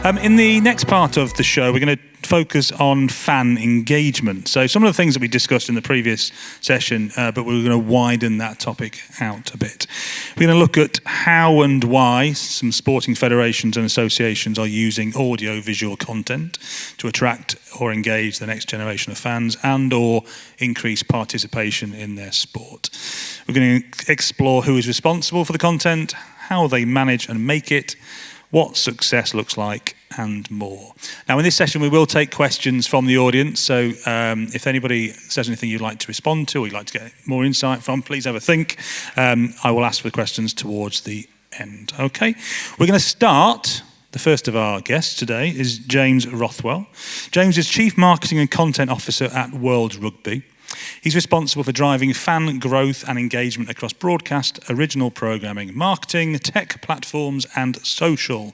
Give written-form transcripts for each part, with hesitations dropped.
In the next part of the show, we're going to focus on fan engagement. So some of the things that we discussed in the previous session, but we're going to widen that topic out a bit. We're going to look at how and why some sporting federations and associations are using audio-visual content to attract or engage the next generation of fans and or increase participation in their sport. We're going to explore who is responsible for the content, how they manage and make it, what success looks like, and more. Now, in this session, we will take questions from the audience. So if anybody says anything you'd like to respond to or you'd like to get more insight from, please have a think. I will ask for the questions towards the end. Okay, we're going to start. The first of our guests today is James Rothwell. James is Chief Marketing and Content Officer at World Rugby. He's responsible for driving fan growth and engagement across broadcast, original programming, marketing, tech platforms, and social.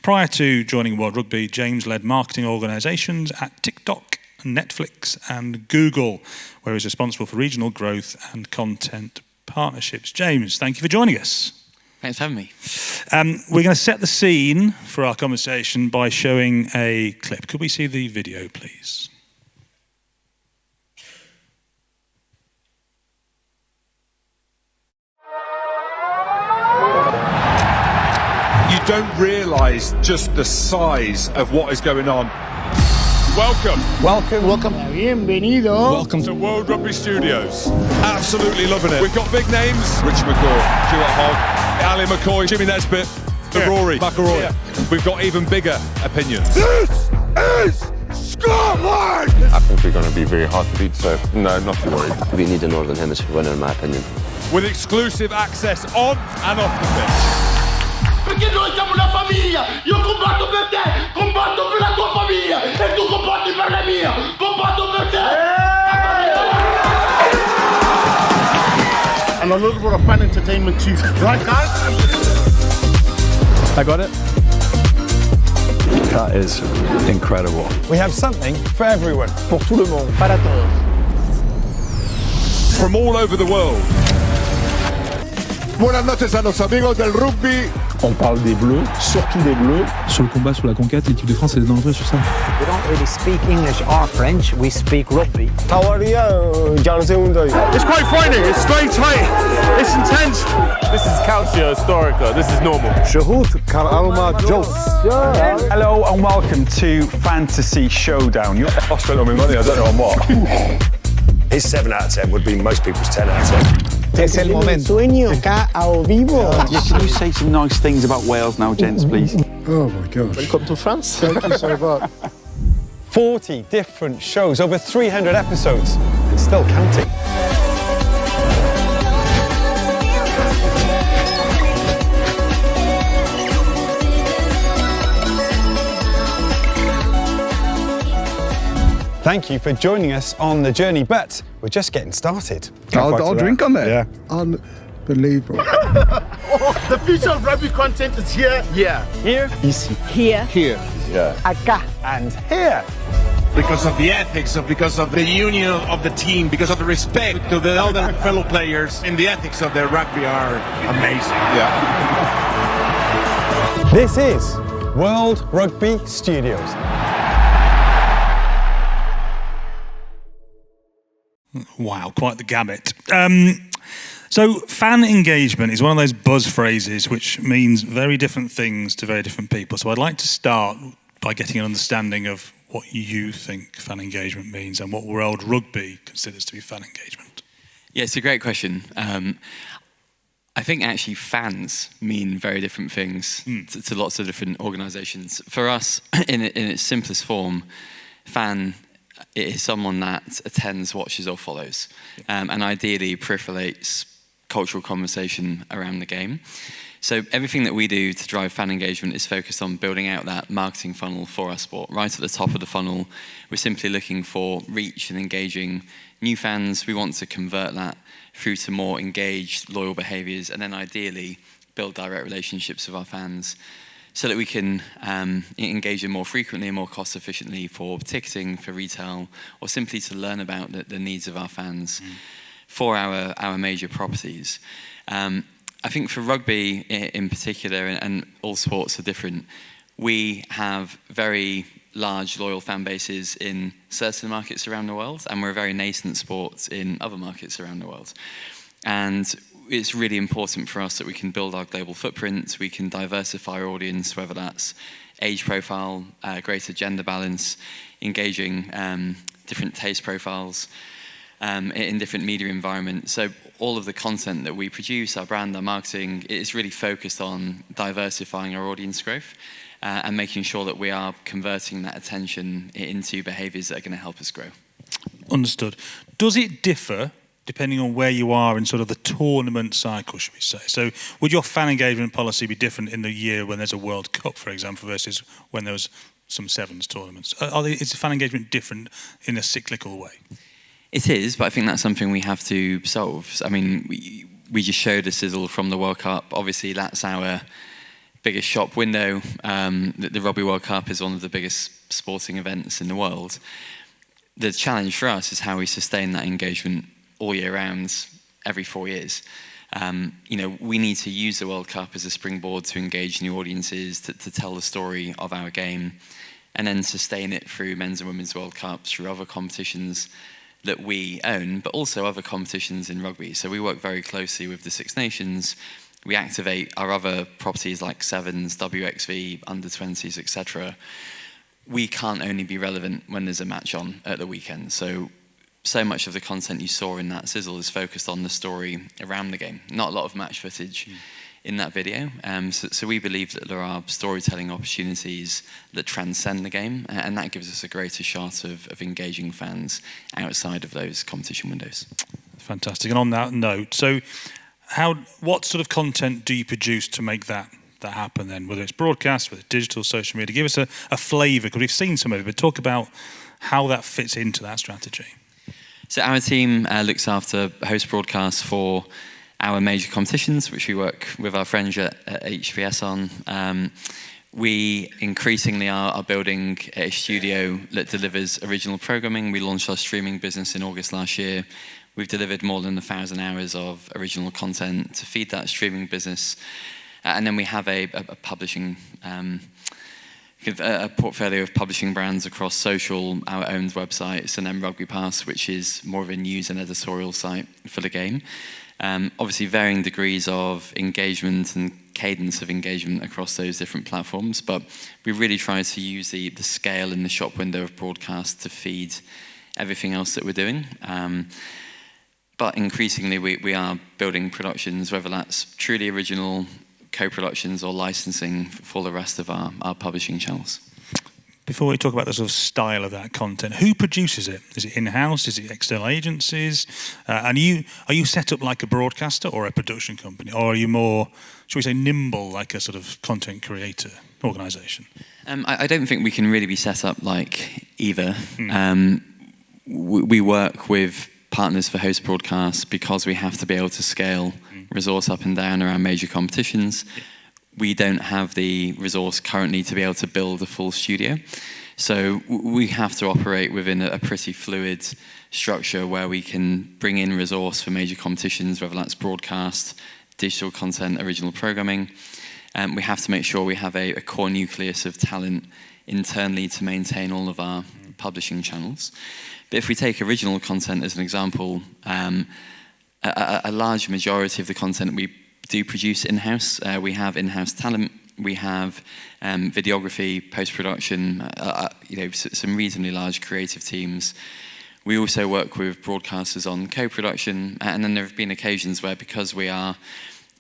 Prior to joining World Rugby, James led marketing organisations at TikTok, Netflix, and Google, where he's responsible for regional growth and content partnerships. James, thank you for joining us. Thanks for having me. We're going to set the scene for our conversation by showing a clip. Could we see the video, please? You don't realise just the size of what is going on. Welcome. Bienvenido. Welcome to World Rugby Studios. Absolutely loving it. We've got big names. Richie McCaw, Stuart Hogg, Ali McCoy, Jimmy Nesbitt, Rory McIlroy. Yeah. We've got even bigger opinions. This is Scotland! I think we're going to be very hard to beat, so no, not too worried. We need a Northern Hemisphere winner, in my opinion. With exclusive access on and off the pitch. Perché noi siamo una famiglia! Io combatto per te! Combatto per la tua famiglia! E tu combatti per la mia! Combatto per te! And a little bit of fan entertainment too. Right, guys? I got it. That is incredible. We have something for everyone. Pour tout le monde. Para todos. From all over the world. Buenas noches a los amigos del rugby. On parle des bleus, surtout des bleus. Sur le combat, sur la conquête, l'équipe de France est dangereuse sur ça. We don't really speak English or French, we speak rugby. It's quite frightening, it's very tight, it's intense. This is Calcio Historica, this is normal. Hello and welcome to Fantasy Showdown. I spent all my money, I don't know on what. His 7 out of 10 would be most people's 10 out of 10. Es el momento. Sueño acá ao vivo. Yeah, can you say some nice things about Wales now, gents, please? Oh my gosh. Welcome to France. Thank you so much. 40 different shows, over 300 episodes, and still counting. Thank you for joining us on the journey, but we're just getting started. I'll drink on there. Yeah. Unbelievable. The future of rugby content is here. Yeah. Here. Ici. Here. Here. Yeah. Acá. And here. Because of the ethics, because of the union of the team, because of the respect to the other fellow players, and the ethics of their rugby are amazing. Yeah. This is World Rugby Studios. Wow, quite the gamut. So fan engagement is one of those buzz phrases which means very different things to very different people. So I'd like to start by getting an understanding of what you think fan engagement means and what World Rugby considers to be fan engagement. Yeah, it's a great question. I think actually fans mean very different things to lots of different organisations. For us, in its simplest form, fan it is someone that attends, watches or follows, and ideally peripheralates cultural conversation around the game. So everything that we do to drive fan engagement is focused on building out that marketing funnel for our sport. Right at the top of the funnel, we're simply looking for reach and engaging new fans. We want to convert that through to more engaged, loyal behaviours, and then ideally build direct relationships with our fans so that we can engage them more frequently and more cost efficiently for ticketing, for retail, or simply to learn about the needs of our fans for our major properties. I think for rugby in particular, and all sports are different, We have very large, loyal fan bases in certain markets around the world, and we're a very nascent sport in other markets around the world. And it's really important for us that we can build our global footprint, we can diversify our audience, whether that's age profile, greater gender balance, engaging different taste profiles in different media environments. So all of the content that we produce, our brand, our marketing, is really focused on diversifying our audience growth and making sure that we are converting that attention into behaviours that are going to help us grow. Understood. Does it differ depending on where you are in sort of the tournament cycle, should we say? So would your fan engagement policy be different in the year when there's a World Cup, for example, versus when there was some Sevens tournaments? Is the fan engagement different in a cyclical way? It is, but I think that's something we have to solve. I mean, we just showed a sizzle from the World Cup. Obviously, that's our biggest shop window. The Rugby World Cup is one of the biggest sporting events in the world. The challenge for us is how we sustain that engagement all year round, every 4 years. We need to use the World Cup as a springboard to engage new audiences, to tell the story of our game, and then sustain it through men's and women's World Cups, through other competitions that we own, but also other competitions in rugby. So we work very closely with the Six Nations. We activate our other properties like Sevens, WXV, under-20s, etc. We can't only be relevant when there's a match on at the weekend. So much of the content you saw in that sizzle is focused on the story around the game. Not a lot of match footage in that video. So we believe that there are storytelling opportunities that transcend the game, and that gives us a greater shot of engaging fans outside of those competition windows. Fantastic. And on that note, so what sort of content do you produce to make that happen then? Whether it's broadcast, whether it's digital, social media, give us a flavour, because we've seen some of it, but talk about how that fits into that strategy. So our team looks after host broadcasts for our major competitions, which we work with our friends at HVS on. We increasingly are building a studio that delivers original programming. We launched our streaming business in August last year. We've delivered more than 1,000 hours of original content to feed that streaming business. And then we have a publishing, a portfolio of publishing brands across social, our own websites, and then Rugby Pass, which is more of a news and editorial site for the game. Obviously varying degrees of engagement and cadence of engagement across those different platforms, but we really try to use the scale and the shop window of broadcast to feed everything else that we're doing. But increasingly we are building productions, whether that's truly original, co-productions or licensing for the rest of our publishing channels. Before we talk about the sort of style of that content, who produces it? Is it in-house? Is it external agencies? And are you set up like a broadcaster or a production company? Or are you more, shall we say, nimble, like a sort of content creator organisation? I don't think we can really be set up like either. We work with partners for host broadcasts because we have to be able to scale resource up and down around major competitions. We don't have the resource currently to be able to build a full studio. So we have to operate within a pretty fluid structure where we can bring in resource for major competitions, whether that's broadcast, digital content, original programming. We have to make sure we have a core nucleus of talent internally to maintain all of our publishing channels. But if we take original content as an example, a large majority of the content we do produce in-house. We have in-house talent. We have videography, post-production, some reasonably large creative teams. We also work with broadcasters on co-production, and then there have been occasions where, because we are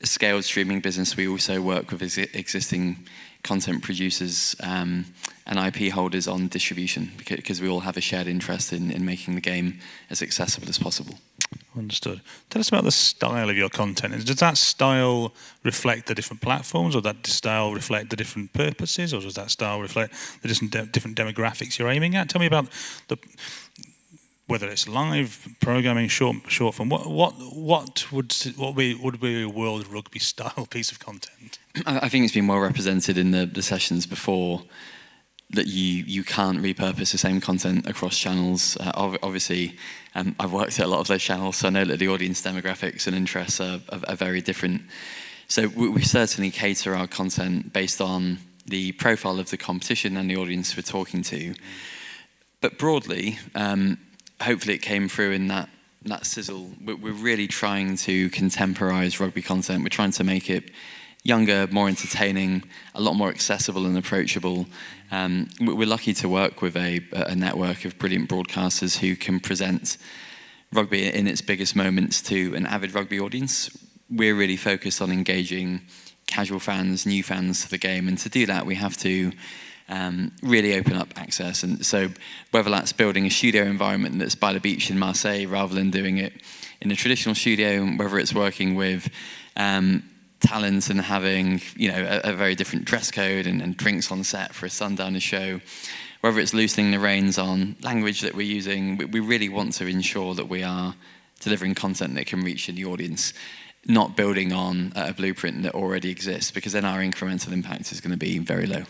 a scaled streaming business, we also work with existing content producers and IP holders on distribution, because we all have a shared interest in making the game as accessible as possible. Understood. Tell us about the style of your content. Does that style reflect the different platforms, or does that style reflect the different purposes, or does that style reflect the different demographics you're aiming at? Tell me about whether it's live programming, short form. What would be a World Rugby style piece of content? I think it's been well represented in the sessions before, that you can't repurpose the same content across channels. Obviously, I've worked at a lot of those channels, so I know that the audience demographics and interests are very different. So we certainly cater our content based on the profile of the competition and the audience we're talking to. But broadly, hopefully it came through in that sizzle. We're really trying to contemporize rugby content. We're trying to make it younger, more entertaining, a lot more accessible and approachable. We're lucky to work with a network of brilliant broadcasters who can present rugby in its biggest moments to an avid rugby audience. We're really focused on engaging casual fans, new fans to the game, and to do that we have to really open up access. And so whether that's building a studio environment that's by the beach in Marseille rather than doing it in a traditional studio, whether it's working with talent and having a very different dress code and drinks on set for a sundowner show, whether it's loosening the reins on language that we're using, we really want to ensure that we are delivering content that can reach the audience, not building on a blueprint that already exists, because then our incremental impact is going to be very low.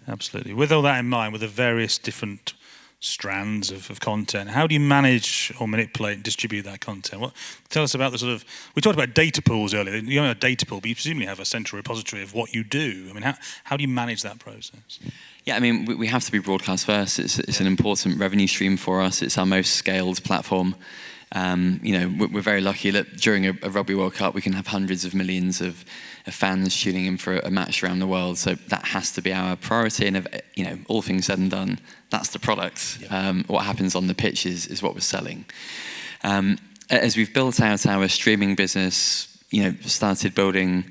Absolutely. With all that in mind, with the various different strands of content, how do you manage or manipulate and distribute that content? Tell us about we talked about data pools earlier. You don't have a data pool, but you presumably have a central repository of what you do. I mean, how do you manage that process? Yeah, I mean, we have to be broadcast first. It's an important revenue stream for us. It's our most scaled platform. We're very lucky that during a Rugby World Cup we can have hundreds of millions of fans tuning in for a match around the world. So that has to be our priority. And all things said and done, that's the product. What happens on the pitch is what we're selling. As we've built out our streaming business, started building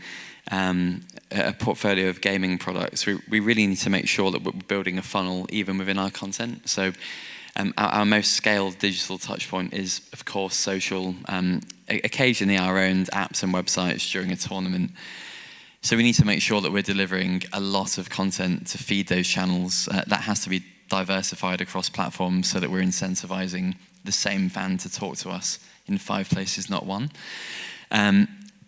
a portfolio of gaming products, we really need to make sure that we're building a funnel even within our content. So our most scaled digital touchpoint is, of course, social, occasionally our own apps and websites during a tournament. So we need to make sure that we're delivering a lot of content to feed those channels. That has to be diversified across platforms so that we're incentivizing the same fan to talk to us in 5 places, not 1.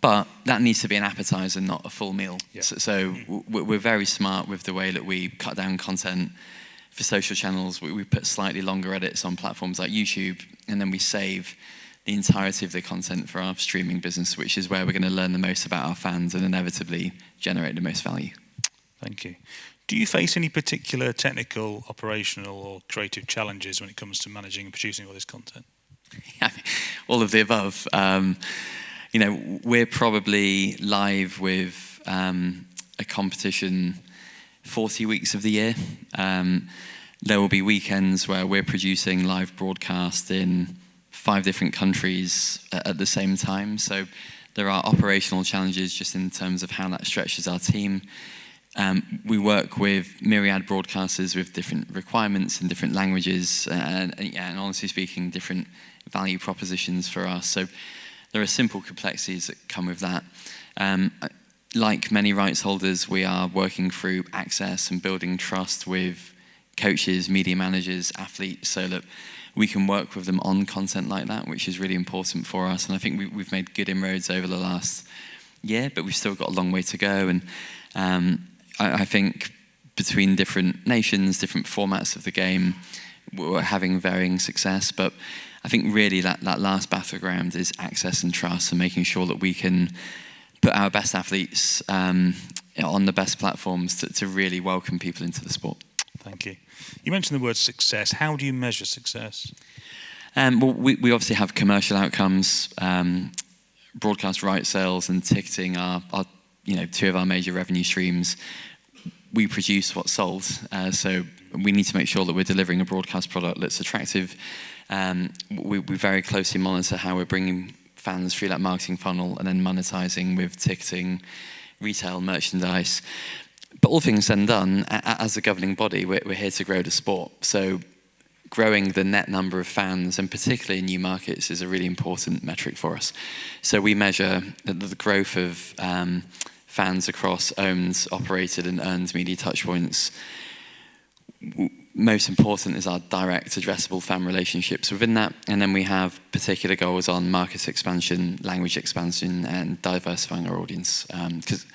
But that needs to be an appetizer, not a full meal. Yeah. So we're very smart with the way that we cut down content. For social channels, we put slightly longer edits on platforms like YouTube, and then we save the entirety of the content for our streaming business, which is where we're going to learn the most about our fans and inevitably generate the most value. Thank you. Do you face any particular technical, operational, or creative challenges when it comes to managing and producing all this content? Yeah, all of the above. We're probably live with a competition 40 weeks of the year. There will be weekends where we're producing live broadcast in 5 different countries at the same time. So there are operational challenges just in terms of how that stretches our team. We work with myriad broadcasters with different requirements in different languages and honestly speaking, different value propositions for us. So there are simple complexities that come with that. Like many rights holders, we are working through access and building trust with coaches, media managers, athletes, so that we can work with them on content like that, which is really important for us. And I think we've made good inroads over the last year, but we've still got a long way to go. And I think between different nations, different formats of the game, we're having varying success. But I think really that last battleground is access and trust and making sure that we can put our best athletes on the best platforms to really welcome people into the sport. Thank you. You mentioned the word success. How do you measure success? Well, we obviously have commercial outcomes. Broadcast rights sales and ticketing are 2 of our major revenue streams. We produce what's sold, so we need to make sure that we're delivering a broadcast product that's attractive. We very closely monitor how we're bringing fans through that marketing funnel and then monetizing with ticketing, retail, merchandise. But all things said and done, as a governing body, we're here to grow the sport. So growing the net number of fans, and particularly in new markets, is a really important metric for us. So we measure the growth of fans across owned, operated and earned media touchpoints. Most important is our direct addressable fan relationships within that. And then we have particular goals on market expansion, language expansion, and diversifying our audience. Because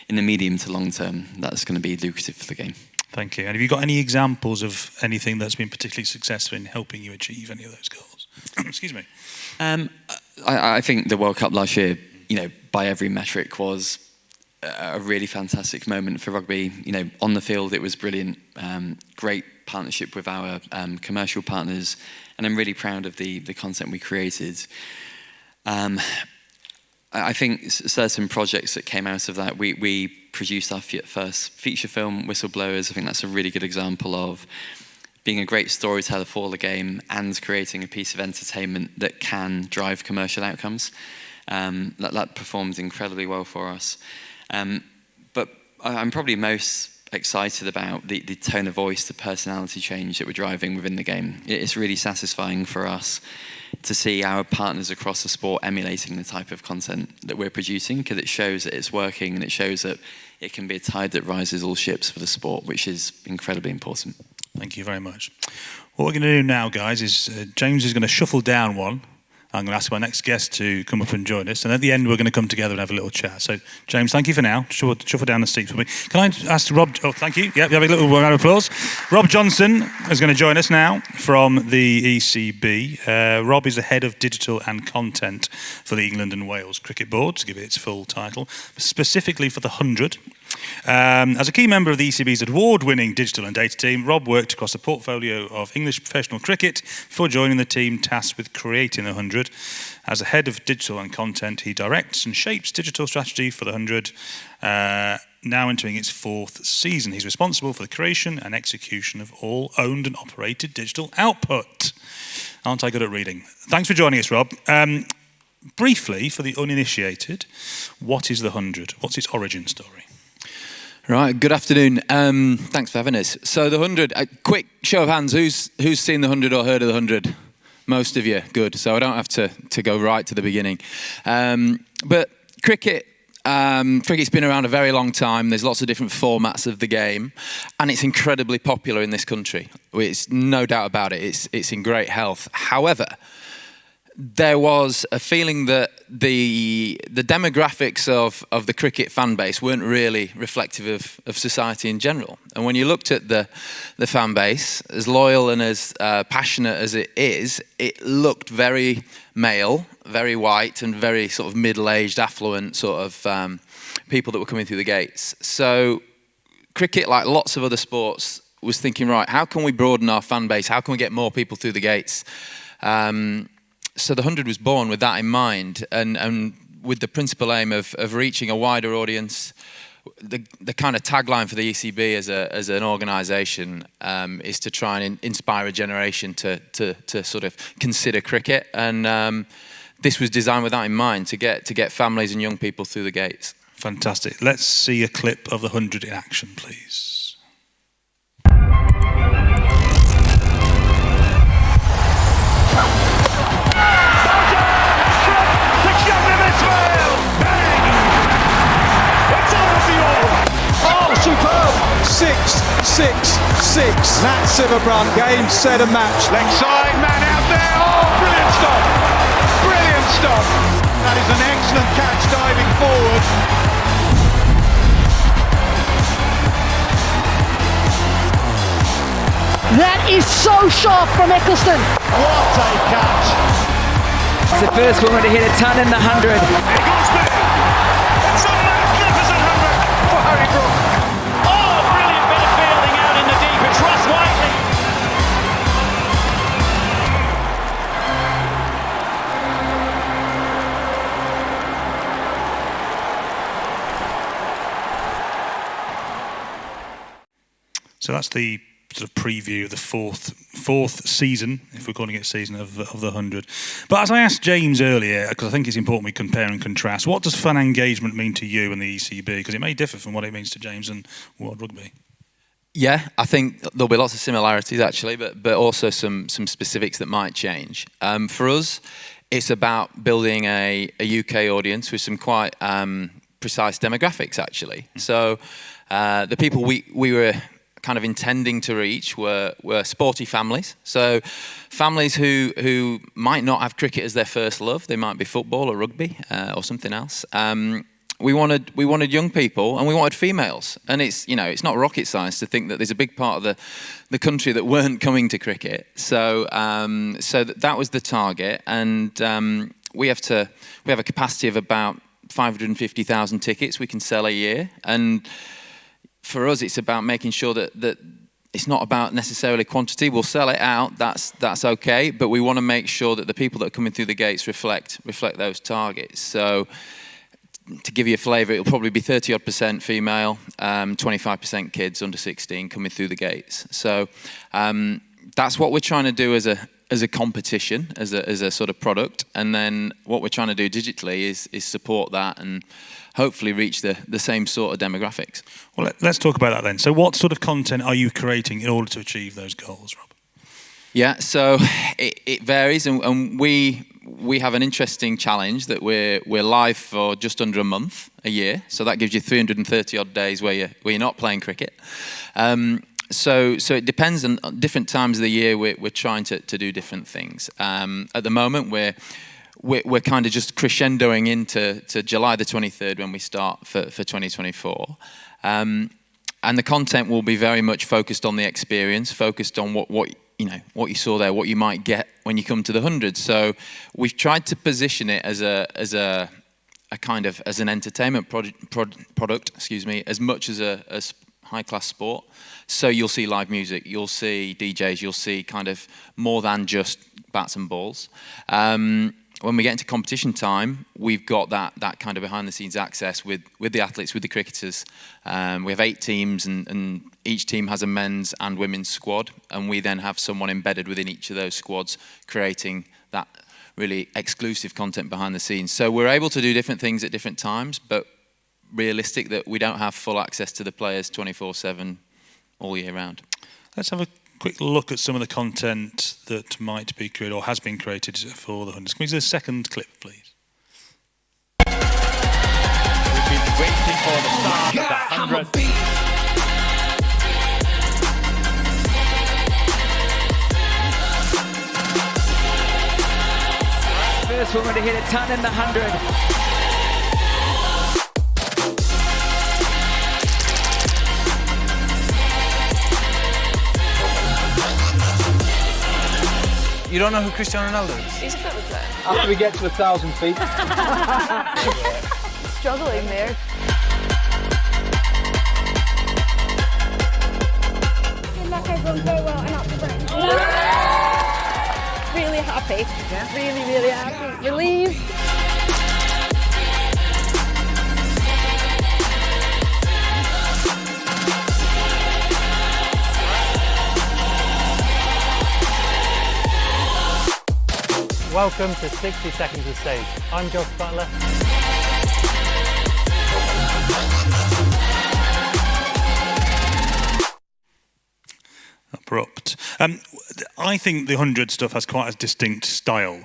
in the medium to long term, that's going to be lucrative for the game. Thank you. And have you got any examples of anything that's been particularly successful in helping you achieve any of those goals? Excuse me. I think the World Cup last year, by every metric was a really fantastic moment for rugby. You know, on the field it was brilliant. Great partnership with our commercial partners, and I'm really proud of the content we created. I think certain projects that came out of that, we produced our first feature film, Whistleblowers. I think that's a really good example of being a great storyteller for the game and creating a piece of entertainment that can drive commercial outcomes. That performed incredibly well for us. But I'm probably most excited about the tone of voice, the personality change that we're driving within the game. It's really satisfying for us to see our partners across the sport emulating the type of content that we're producing, because it shows that it's working and it shows that it can be a tide that rises all ships for the sport, which is incredibly important. Thank you very much. What we're going to do now, guys, is James is going to shuffle down one. I'm going to ask my next guest to come up and join us, and at the end we're going to come together and have a little chat. So, James, thank you for now. Shuffle down the seats for me. Can I ask Rob? Oh, thank you. Yeah, have a little round of applause. Rob Johnson is going to join us now from the ECB. Rob is the head of digital and content for the England and Wales Cricket Board, to give it its full title, specifically for the 100. As a key member of the ECB's award-winning digital and data team, Rob worked across a portfolio of English professional cricket before joining the team tasked with creating the 100. As the head of digital and content, he directs and shapes digital strategy for the 100, now entering its 4th season. He's responsible for the creation and execution of all owned and operated digital output. Aren't I good at reading? Thanks for joining us, Rob. Briefly, for the uninitiated, what is the 100? What's its origin story? Right, good afternoon. Thanks for having us. So the 100, a quick show of hands, who's seen the 100 or heard of the 100? Most of you, good. So I don't have to go right to the beginning. But cricket's been around a very long time. There's lots of different formats of the game, and it's incredibly popular in this country. It's no doubt about it. It's in great health. However, there was a feeling that the demographics of the cricket fan base weren't really reflective of society in general. And when you looked at the fan base, as loyal and as passionate as it is, it looked very male, very white, and very sort of middle-aged, affluent sort of people that were coming through the gates. So cricket, like lots of other sports, was thinking, right, how can we broaden our fan base? How can we get more people through the gates? So the 100 was born with that in mind, and with the principal aim of reaching a wider audience. The kind of tagline for the ECB as an organisation is to try and inspire a generation to sort of consider cricket, and this was designed with that in mind, to get families and young people through the gates. Fantastic. Let's see a clip of the 100 in action, please. Superb! 6, 6, 6. Nat Silverbrand, game, set and match. Leg side, man out there. Oh, brilliant stop. Brilliant stop. That is an excellent catch diving forward. That is so sharp from Eccleston. What a catch. It's the first woman to hit a ton in the 100. Egglesby. It's a magnificent 100 for Harry Brook. So that's the sort of preview of the fourth season, if we're calling it season, of the 100. But as I asked James earlier, because I think it's important we compare and contrast, what does fan engagement mean to you and the ECB? Because it may differ from what it means to James and World Rugby. Yeah, I think there'll be lots of similarities actually, but also some specifics that might change. For us, it's about building a UK audience with some quite precise demographics actually. So the people we were kind of intending to reach were sporty families. So families who might not have cricket as their first love. They might be football or rugby or something else. We wanted young people, and we wanted females. And it's not rocket science to think that there's a big part of the country that weren't coming to cricket. So that was the target, and we have a capacity of about 550,000 tickets we can sell a year. And for us, it's about making sure that it's not about necessarily quantity. We'll sell it out, that's okay, but we want to make sure that the people that are coming through the gates reflect those targets. So to give you a flavour, it'll probably be 30-odd% female, 25% kids under 16 coming through the gates. So that's what we're trying to do as a competition, as a sort of product, and then what we're trying to do digitally is support that and hopefully reach the same sort of demographics. Well, let's talk about that then. So what sort of content are you creating in order to achieve those goals, Rob? Yeah, so it varies, and we have an interesting challenge that we're live for just under a month a year. So that gives you 330 odd days where you're not playing cricket. So it depends on different times of the year. We're trying to do different things. At the moment, we're kind of just crescendoing into July the 23rd when we start for 2024. And the content will be very much focused on the experience, focused on what you saw there, what you might get when you come to the 100. So we've tried to position it as a kind of as an entertainment product, as much as a high-class sport. So you'll see live music, you'll see DJs, you'll see kind of more than just bats and balls. When we get into competition time, we've got that kind of behind-the-scenes access with the athletes, with the cricketers. We have 8 teams, and each team has a men's and women's squad, and we then have someone embedded within each of those squads creating that really exclusive content behind the scenes. So we're able to do different things at different times, but realistic that we don't have full access to the players 24/7 all year round. Let's have a quick look at some of the content that might be created or has been created for the 100s. Can we do a second clip, please? We've been waiting for the start of the 100. First woman to hit a ton in the 100. You don't know who Cristiano Ronaldo is? He's a football player. After we get to 1,000 feet. Struggling there. Good luck everyone, go well and up the ground. Really happy. Yeah. Really, really happy. Relieved. Welcome to 60 Seconds of Stage. I'm Josh Butler. Abrupt. I think the 100 stuff has quite a distinct style,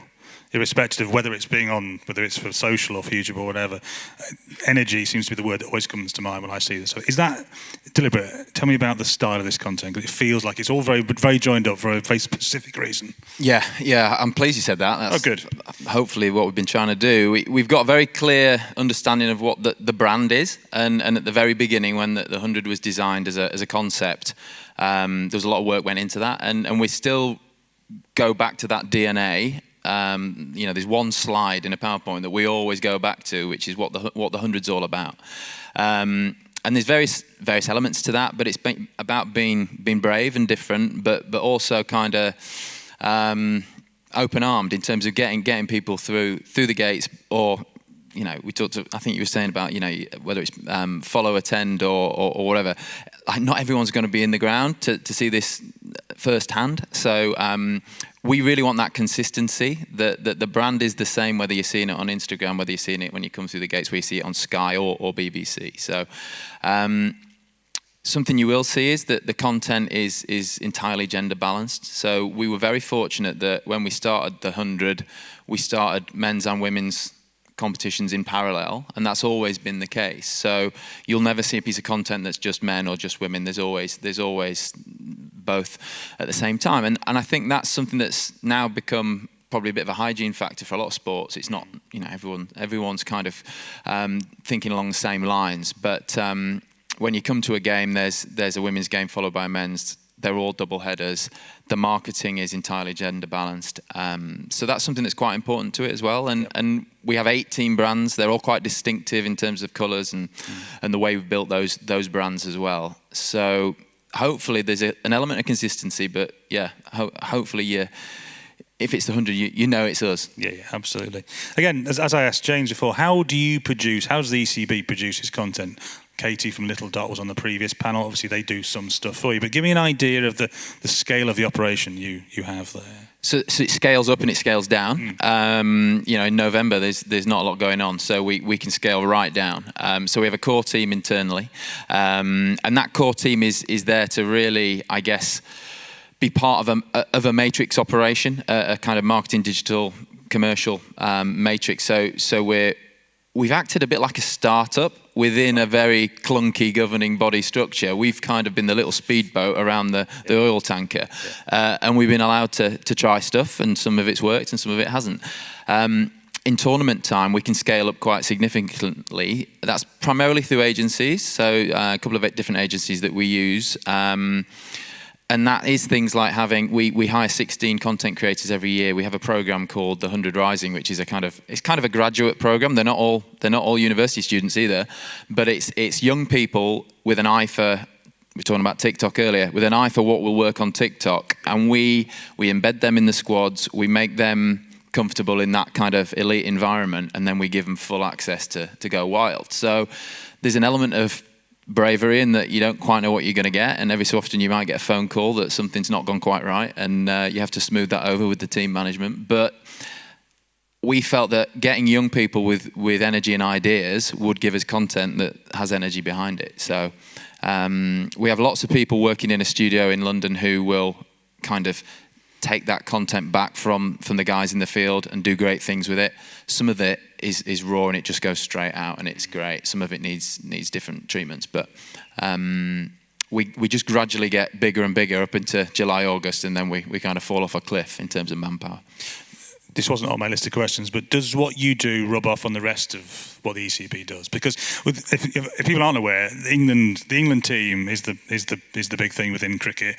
irrespective of whether it's for social or future or whatever. Energy seems to be the word that always comes to mind when I see this. So is that deliberate? Tell me about the style of this content, because it feels like it's all very, very joined up for a very specific reason. Yeah, I'm pleased you said that. That's good. Hopefully what we've been trying to do. We've got a very clear understanding of what the brand is, and at the very beginning when the 100 was designed as a concept, there was a lot of work went into that, and we still go back to that DNA. There's one slide in a PowerPoint that we always go back to, which is what the 100's all about. And there's various elements to that, but it's about being brave and different, but also kind of open-armed in terms of getting people through the gates. Or we talked. I think you were saying about whether it's follow, attend, or whatever. Like, not everyone's going to be in the ground to see this firsthand. So we really want that consistency. That the brand is the same whether you're seeing it on Instagram, whether you're seeing it when you come through the gates, where you see it on Sky or BBC. So something you will see is that the content is entirely gender balanced. So we were very fortunate that when we started the 100, we started men's and women's competitions in parallel, and that's always been the case. So you'll never see a piece of content that's just men or just women. There's always both at the same time, and I think that's something that's now become probably a bit of a hygiene factor for a lot of sports. It's not everyone's kind of thinking along the same lines, but when you come to a game, there's a women's game followed by a men's. They're all double headers. The marketing is entirely gender balanced. So that's something that's quite important to it as well. And we have 18 brands. They're all quite distinctive in terms of colours and the way we've built those brands as well. So hopefully there's an element of consistency, but yeah, hopefully if it's the 100, you know it's us. Yeah, absolutely. Again, as I asked James before, how does the ECB produce its content? Katie from Little Dot was on the previous panel. Obviously, they do some stuff for you, but give me an idea of the scale of the operation you have there. So it scales up and it scales down. In November, there's not a lot going on, so we can scale right down. So we have a core team internally, and that core team is there to really, I guess, be part of a matrix operation, a kind of marketing, digital, commercial matrix. So we've acted a bit like a startup within a very clunky governing body structure. We've kind of been the little speedboat around the oil tanker, and we've been allowed to try stuff, and some of it's worked and some of it hasn't. In tournament time, we can scale up quite significantly. That's primarily through agencies, so a couple of different agencies that we use. And that is things like we hire 16 content creators every year. We have a program called the 100 Rising, which is kind of a graduate program. They're not all university students either, but it's young people with an eye for, we were talking about TikTok earlier, with an eye for what will work on TikTok. And we embed them in the squads. We make them comfortable in that kind of elite environment, and then we give them full access to go wild. So there's an element of bravery in that you don't quite know what you're going to get, and every so often you might get a phone call that something's not gone quite right, and you have to smooth that over with the team management. But we felt that getting young people with energy and ideas would give us content that has energy behind it. So we have lots of people working in a studio in London who will kind of take that content back from the guys in the field and do great things with it. Some of it is raw and it just goes straight out and it's great. Some of it needs different treatments, but we just gradually get bigger and bigger up into July, August, and then we kind of fall off a cliff in terms of manpower. This wasn't on my list of questions, but does what you do rub off on the rest of what the ECB does? Because if people aren't aware, the England team is the big thing within cricket.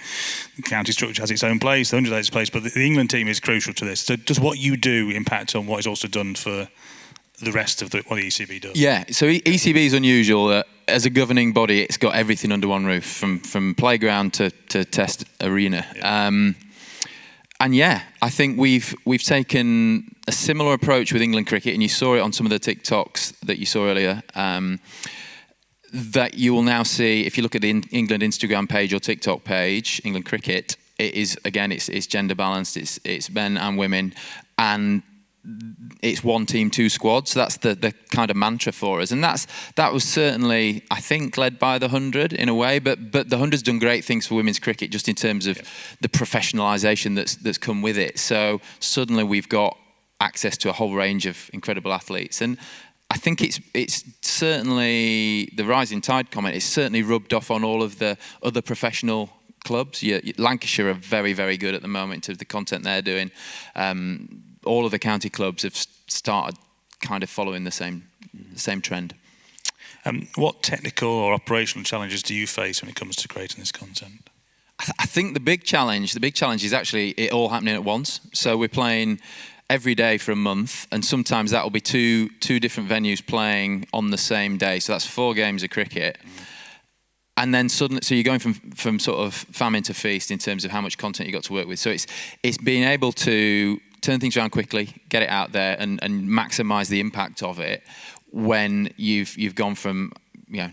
The county structure has its own place, the 100 has its place, but the England team is crucial to this. So does what you do impact on what is also done for the rest of what the ECB does? Yeah, so ECB is unusual. As a governing body, it's got everything under one roof, from playground to test arena. Yeah. And yeah, I think we've taken a similar approach with England cricket, and you saw it on some of the TikToks that you saw earlier, that you will now see, if you look at the England Instagram page or TikTok page, England cricket, it is, again, it's gender balanced, it's men and women, and it's one team, two squads. So that's the kind of mantra for us, and that was certainly, I think, led by the 100 in a way. But the 100's done great things for women's cricket, just in terms of the professionalisation that's come with it. So suddenly we've got access to a whole range of incredible athletes, and I think it's certainly the rising tide comment. It's certainly rubbed off on all of the other professional clubs. Lancashire are very, very good at the moment in terms of the content they're doing. All of the county clubs have started kind of following the same trend. What technical or operational challenges do you face when it comes to creating this content? I think the big challenge is actually it all happening at once. So we're playing every day for a month, and sometimes that will be two different venues playing on the same day. So that's 4 games of cricket. And then suddenly, so you're going from sort of famine to feast in terms of how much content you got to work with. So it's being able to turn things around quickly, get it out there, and maximise the impact of it when you've gone from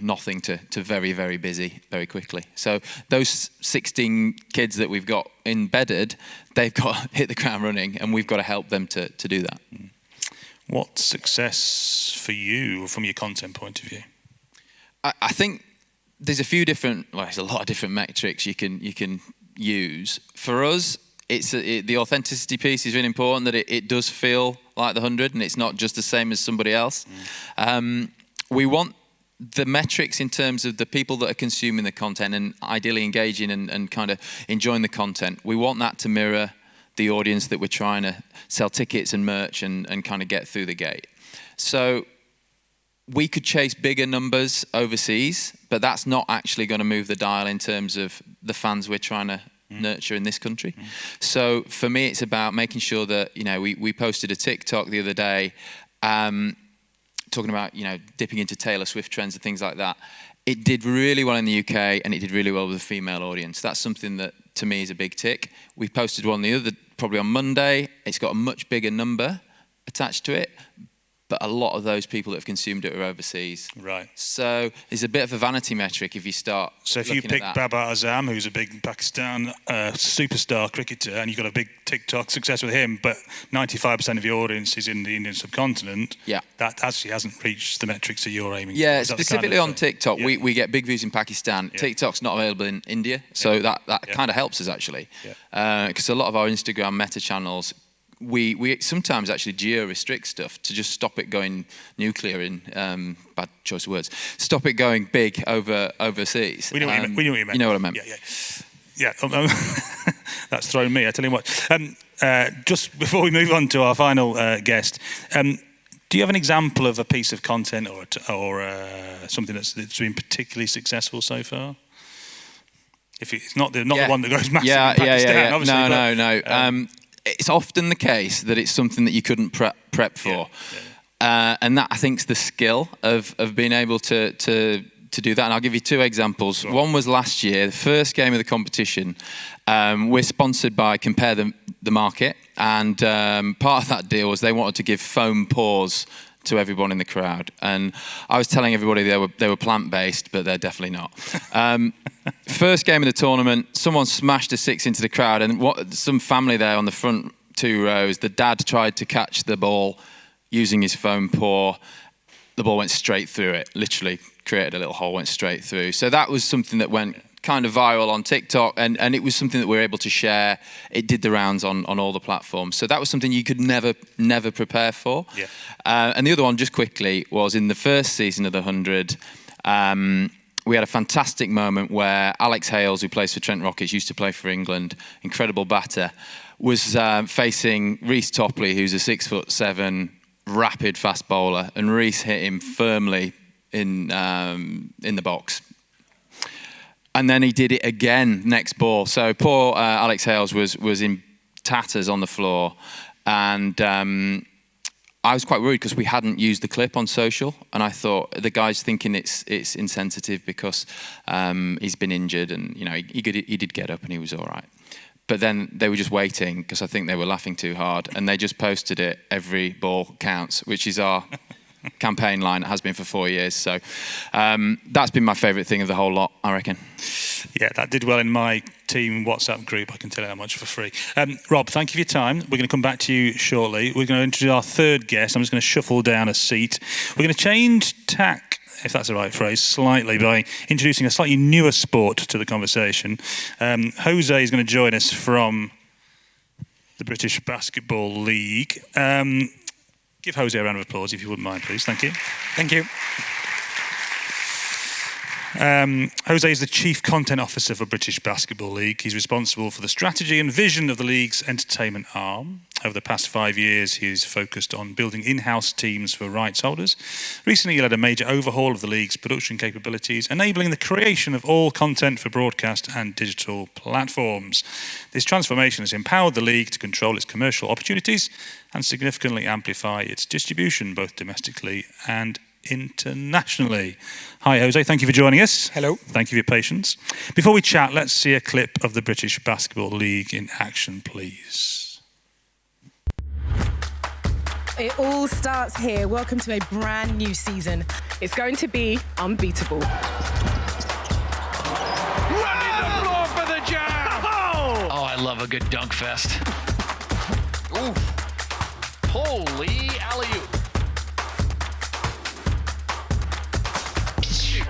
nothing to very, very busy very quickly. So those 16 kids that we've got embedded, they've got to hit the ground running, and we've got to help them to do that. What's success for you from your content point of view? I think there's there's a lot of different metrics you can use. For us, the authenticity piece is really important, that it does feel like the 100 and it's not just the same as somebody else. We want the metrics in terms of the people that are consuming the content and ideally engaging and kind of enjoying the content. We want that to mirror the audience that we're trying to sell tickets and merch and kind of get through the gate. So we could chase bigger numbers overseas, but that's not actually going to move the dial in terms of the fans we're trying to nurture in this country. So for me, it's about making sure that, you know, we posted a TikTok the other day talking about, you know, dipping into Taylor Swift trends and things like that. It did really well in the UK, and it did really well with a female audience. That's something that, to me, is a big tick. We posted one probably on Monday. It's got a much bigger number attached to it, but a lot of those people that have consumed it are overseas. Right. So it's a bit of a vanity metric if you start. So if you pick Babar Azam, who's a big Pakistan superstar cricketer, and you've got a big TikTok success with him, but 95% of your audience is in the Indian subcontinent, that actually hasn't reached the metrics that you're aiming for. Yeah, specifically on TikTok, we get big views in Pakistan. TikTok's not available in India, so that kind of helps us actually. Because a lot of our Instagram meta channels, we sometimes actually geo-restrict stuff to just stop it going nuclear in, bad choice of words, stop it going big overseas. We know what you meant. You know what I meant. Yeah. That's thrown me, I tell you what. Just before we move on to our final guest, do you have an example of a piece of content or something that's been particularly successful so far? If it's not the one that goes massive in Pakistan, obviously. No. It's often the case that it's something that you couldn't prep for. And that, I think, is the skill of being able to do that. And I'll give you two examples. Sure. One was last year, the first game of the competition. We're sponsored by Compare the Market. And part of that deal was they wanted to give foam paws to everyone in the crowd. And I was telling everybody they were plant-based, but they're definitely not. First game of the tournament, someone smashed a six into the crowd, and some family there on the front two rows, the dad tried to catch the ball using his foam paw. The ball went straight through it, literally created a little hole, went straight through. So that was something that went kind of viral on TikTok, and it was something that we were able to share. It did the rounds on all the platforms. So that was something you could never prepare for. And the other one, just quickly, was in the first season of the 100, we had a fantastic moment where Alex Hales, who plays for Trent Rockets, used to play for England, incredible batter, was facing Reece Topley, who's a 6'7", rapid fast bowler, and Reece hit him firmly in the box. And then he did it again next ball. So poor Alex Hales was in tatters on the floor, and I was quite worried because we hadn't used the clip on social, and I thought the guy's thinking it's insensitive because he's been injured, and you know he did get up and he was all right. But then they were just waiting because I think they were laughing too hard, and they just posted it. Every ball counts, which is our campaign line. It has been for 4 years. So that's been my favourite thing of the whole lot, I reckon. Yeah, that did well in my team WhatsApp group. I can tell you that much for free. Rob, thank you for your time. We're going to come back to you shortly. We're going to introduce our third guest. I'm just going to shuffle down a seat. We're going to change tack, if that's the right phrase, slightly by introducing a slightly newer sport to the conversation. Jose is going to join us from the British Basketball League. Give Jose a round of applause, if you wouldn't mind, please. Thank you. Thank you. Jose is the Chief Content Officer for British Basketball League. He's responsible for the strategy and vision of the league's entertainment arm. Over the past 5 years, he's focused on building in-house teams for rights holders. Recently, he led a major overhaul of the league's production capabilities, enabling the creation of all content for broadcast and digital platforms. This transformation has empowered the league to control its commercial opportunities and significantly amplify its distribution, both domestically and internationally. Hi, Jose. Thank you for joining us. Hello. Thank you for your patience. Before we chat, let's see a clip of the British Basketball League in action, please. It all starts here. Welcome to a brand new season. It's going to be unbeatable. Running the floor for the jam! Oh, I love a good dunk fest. Ooh. Holy alley-oop.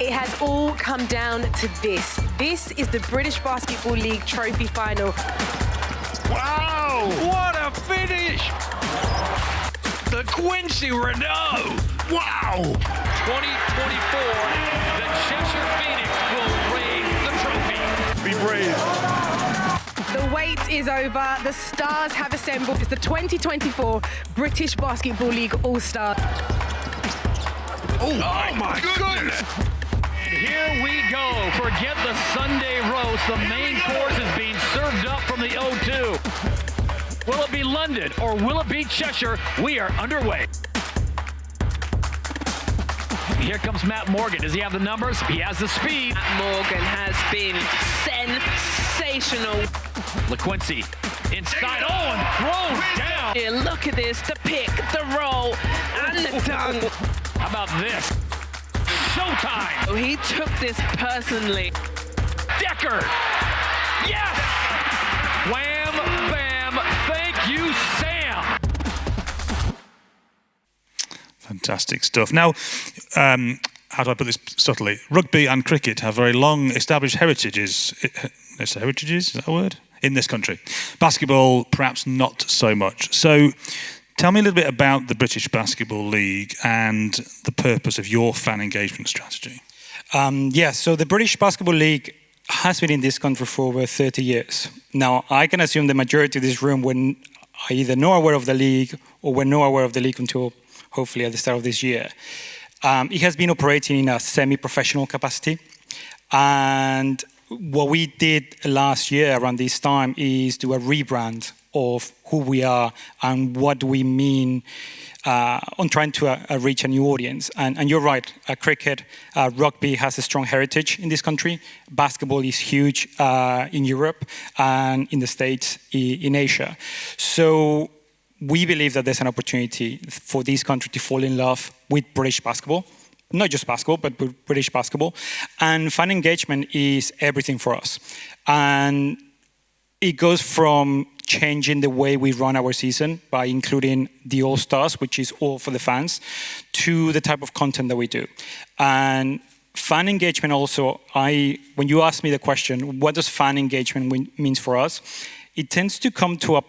It has all come down to this. This is the British Basketball League Trophy Final. Wow! What a finish! The Quincy Renault! Wow! 2024, the Cheshire Phoenix will raise the trophy. Be brave. The wait is over. The stars have assembled. It's the 2024 British Basketball League All-Star. Oh my goodness! Here we go. Forget the Sunday roast. The main course is being served up from the O2. Will it be London or will it be Cheshire? We are underway. Here comes Matt Morgan. Does he have the numbers? He has the speed. Matt Morgan has been sensational. LaQuincy inside. Oh, and thrown down. Here, look at this. The pick, the roll, and the dunk. How about this? Showtime. Oh, he took this personally. Decker. Yes! Wham, bam. Thank you, Sam. Fantastic stuff. Now, how do I put this subtly? Rugby and cricket have very long established heritages. Heritages, is that a word? In this country. Basketball, perhaps not so much. So, tell me a little bit about the British Basketball League and the purpose of your fan engagement strategy. So the British Basketball League has been in this country for over 30 years. Now, I can assume the majority of this room were either not aware of the league or were not aware of the league until hopefully at the start of this year. It has been operating in a semi-professional capacity. And what we did last year around this time is do a rebrand of who we are and what we mean on trying to reach a new audience. And you're right, cricket, rugby has a strong heritage in this country. Basketball is huge in Europe and in the States, in Asia. So we believe that there's an opportunity for this country to fall in love with British basketball. Not just basketball, but British basketball. And fan engagement is everything for us. And it goes from changing the way we run our season by including the All-Stars, which is all for the fans, to the type of content that we do. And fan engagement also, when you ask me the question, what does fan engagement mean for us? It tends to come to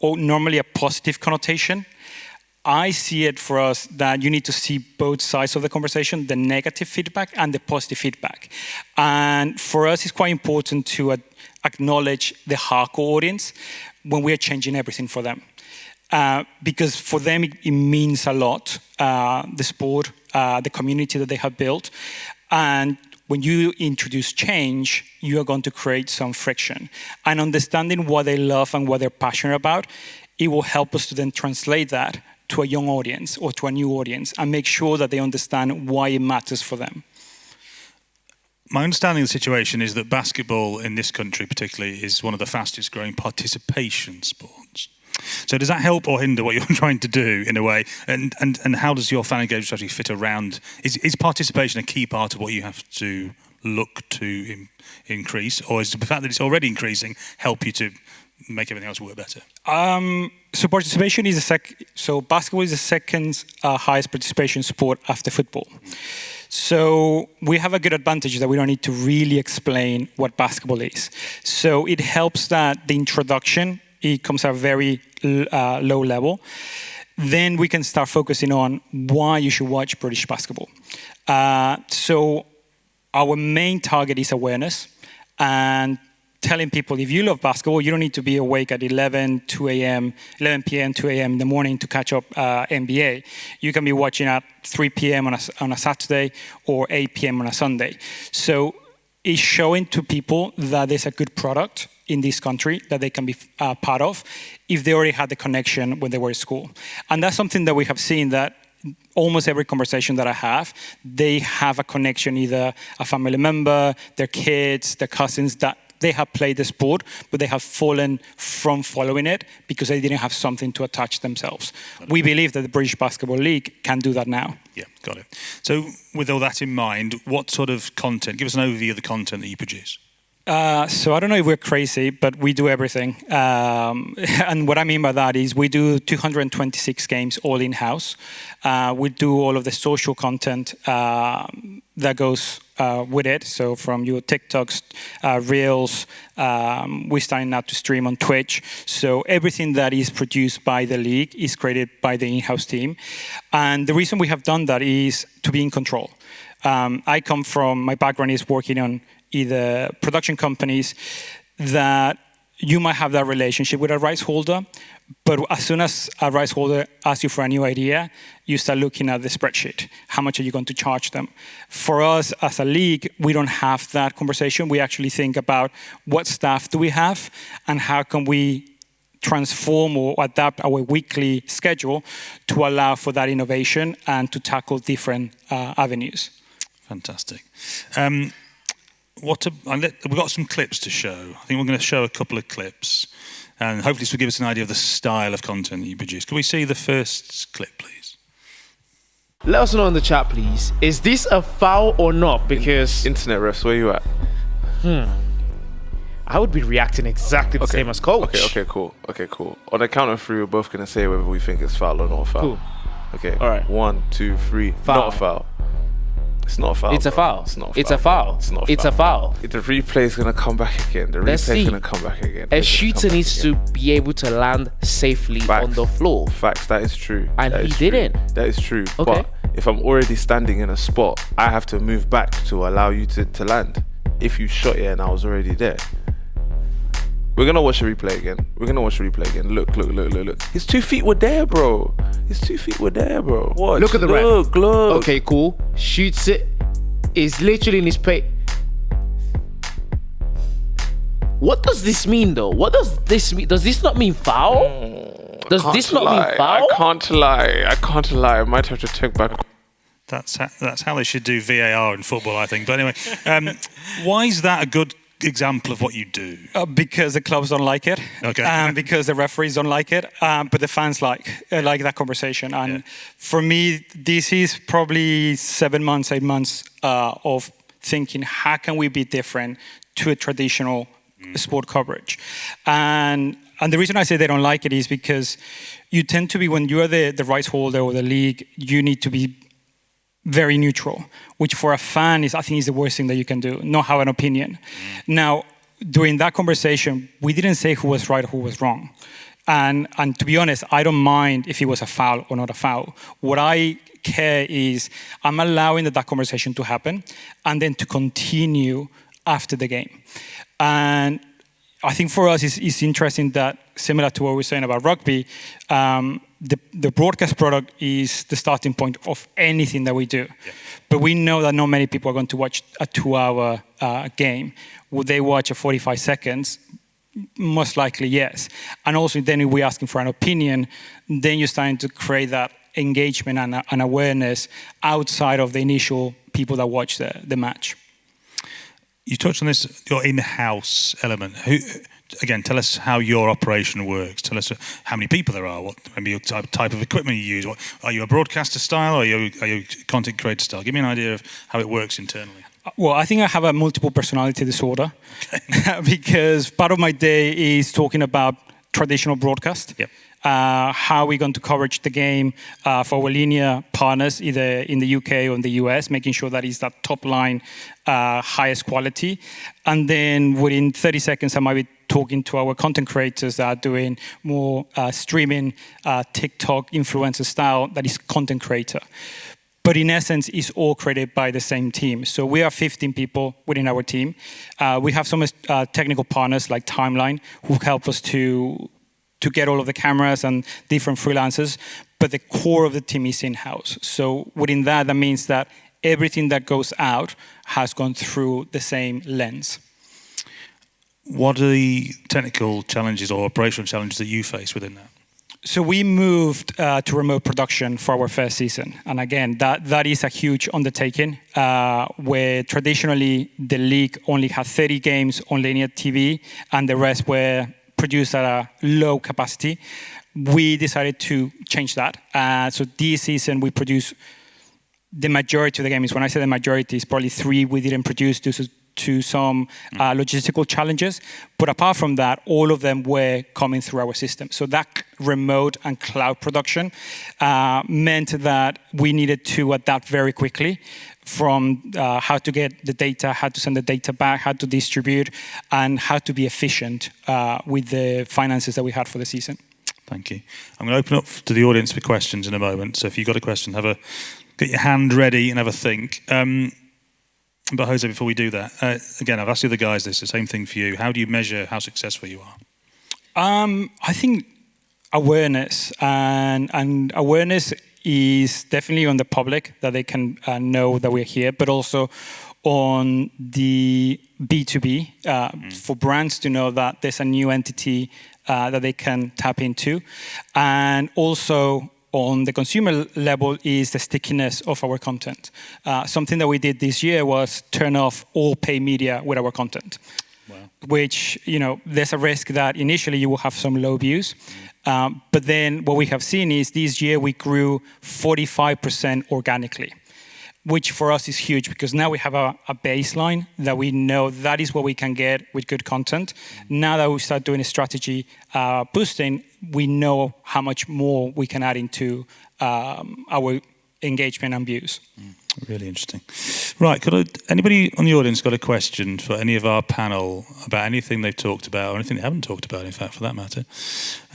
normally a positive connotation. I see it for us that you need to see both sides of the conversation, the negative feedback and the positive feedback. And for us, it's quite important to acknowledge the hardcore audience when we are changing everything for them. Because for them, it means a lot, the sport, the community that they have built. And when you introduce change, you are going to create some friction. And understanding what they love and what they're passionate about, it will help us to then translate that to a young audience or to a new audience and make sure that they understand why it matters for them. My understanding of the situation is that basketball in this country particularly is one of the fastest growing participation sports. So does that help or hinder what you're trying to do in a way? And how does your fan engagement strategy fit around? Is participation a key part of what you have to look to increase? Or is the fact that it's already increasing help you to make everything else work better? So participation is basketball is the second highest participation sport after football. So we have a good advantage that we don't need to really explain what basketball is. So it helps that the introduction, it comes at a very low level. Then we can start focusing on why you should watch British basketball. So our main target is awareness and telling people, if you love basketball, you don't need to be awake at 11 p.m., 2 a.m. in the morning to catch up NBA. You can be watching at 3 p.m. on a Saturday or 8 p.m. on a Sunday. So it's showing to people that there's a good product in this country that they can be part of if they already had the connection when they were at school. And that's something that we have seen that almost every conversation that I have, they have a connection, either a family member, their kids, their cousins, that they have played the sport, but they have fallen from following it because they didn't have something to attach themselves. We believe that the British Basketball League can do that now. Yeah, got it. So with all that in mind, what sort of content, give us an overview of the content that you produce. So I don't know if we're crazy, but we do everything. And what I mean by that is we do 226 games all in-house. We do all of the social content that goes with it. So from your TikToks, Reels, we're starting now to stream on Twitch. So everything that is produced by the league is created by the in-house team. And the reason we have done that is to be in control. My background is working on either production companies that you might have that relationship with a rights holder, but as soon as a rights holder asks you for a new idea, you start looking at the spreadsheet. How much are you going to charge them? For us as a league, we don't have that conversation. We actually think about what staff do we have and how can we transform or adapt our weekly schedule to allow for that innovation and to tackle different avenues. Fantastic. We've got some clips to show. I think we're going to show a couple of clips, and hopefully this will give us an idea of the style of content that you produce. Can we see the first clip, please? Let us know in the chat, please. Is this a foul or not? Because internet refs, where you at? I would be reacting exactly the same as coach. Okay, cool. On the count of 3, we're both gonna say whether we think it's foul or not a foul. Cool. Okay. All right. 1, 2, 3. Foul. Not a foul. It's not a foul. It's a foul. It's not a foul. It's a foul. It's not a foul. It's a foul. The replay's gonna come back again. Let's see. Gonna come back again. A shooter needs to be able to land safely on the floor. Facts. That is true. And he didn't. That is true. Okay. But if I'm already standing in a spot, I have to move back to allow you to land. If you shot it and I was already there. We're gonna watch the replay again. Look. His 2 feet were there, bro. Watch. Look at the ref. Look. Okay, cool. Shoots it. Is literally in his pace. What does this mean, though? What does this mean? Does this not mean foul? Does this not mean foul? I can't lie. I might have to take back. That's how they should do VAR in football, I think. But anyway, why is that a good example of what you do? Because the clubs don't like it. Okay. Because the referees don't like it. But the fans like that conversation. And for me, this is probably 7 months, 8 months of thinking, how can we be different to a traditional sport coverage? And the reason I say they don't like it is because you tend to be, when you are the rights holder or the league, you need to be very neutral, which for a fan I think is the worst thing that you can do, not have an opinion. Now, during that conversation, we didn't say who was right or who was wrong. And to be honest, I don't mind if it was a foul or not a foul. What I care is I'm allowing that conversation to happen and then to continue after the game. And I think for us it's interesting that, similar to what we were saying about rugby, the broadcast product is the starting point of anything that we do. Yeah. But we know that not many people are going to watch a 2-hour game. Would they watch a 45 seconds? Most likely, yes. And also then we're asking for an opinion, then you're starting to create that engagement and awareness outside of the initial people that watch the match. You touched on this, your in-house element. Again, tell us how your operation works. Tell us how many people there are, what maybe your type of equipment you use. Are you a broadcaster style or are you content creator style? Give me an idea of how it works internally. Well, I think I have a multiple personality disorder because part of my day is talking about traditional broadcast. Yep. How we're going to coverage the game for our linear partners, either in the UK or in the US, making sure that is that top line, highest quality. And then within 30 seconds, I might be talking to our content creators that are doing more streaming, TikTok influencer style, that is content creator. But in essence, it's all created by the same team. So we are 15 people within our team. We have some technical partners like Timeline who help us to get all of the cameras and different freelancers, but the core of the team is in-house. So within that means that everything that goes out has gone through the same lens. What are the technical challenges or operational challenges that you face within that? So we moved to remote production for our first season. And again, that is a huge undertaking where traditionally the league only had 30 games on linear TV and the rest were produced at a low capacity. We decided to change that. So this season we produced the majority of the games. When I say the majority, it's probably 3 we didn't produce due to some logistical challenges. But apart from that, all of them were coming through our system. So that remote and cloud production meant that we needed to adapt very quickly from how to get the data, how to send the data back, how to distribute, and how to be efficient with the finances that we had for the season. Thank you. I'm going to open up to the audience for questions in a moment. So if you've got a question, get your hand ready and have a think. But Jose, before we do that, again, I've asked the other guys this, the same thing for you. How do you measure how successful you are? I think awareness, and awareness is definitely on the public, that they can know that we're here, but also on the B2B, for brands to know that there's a new entity that they can tap into. And also on the consumer level is the stickiness of our content. Something that we did this year was turn off all pay media with our content. Wow. Which, there's a risk that initially you will have some low views. But then what we have seen is this year we grew 45% organically, which for us is huge because now we have a baseline that we know that is what we can get with good content. Now that we start doing a strategy boosting, we know how much more we can add into our engagement and views. Really interesting. Right, anybody on the audience got a question for any of our panel about anything they've talked about or anything they haven't talked about, in fact, for that matter?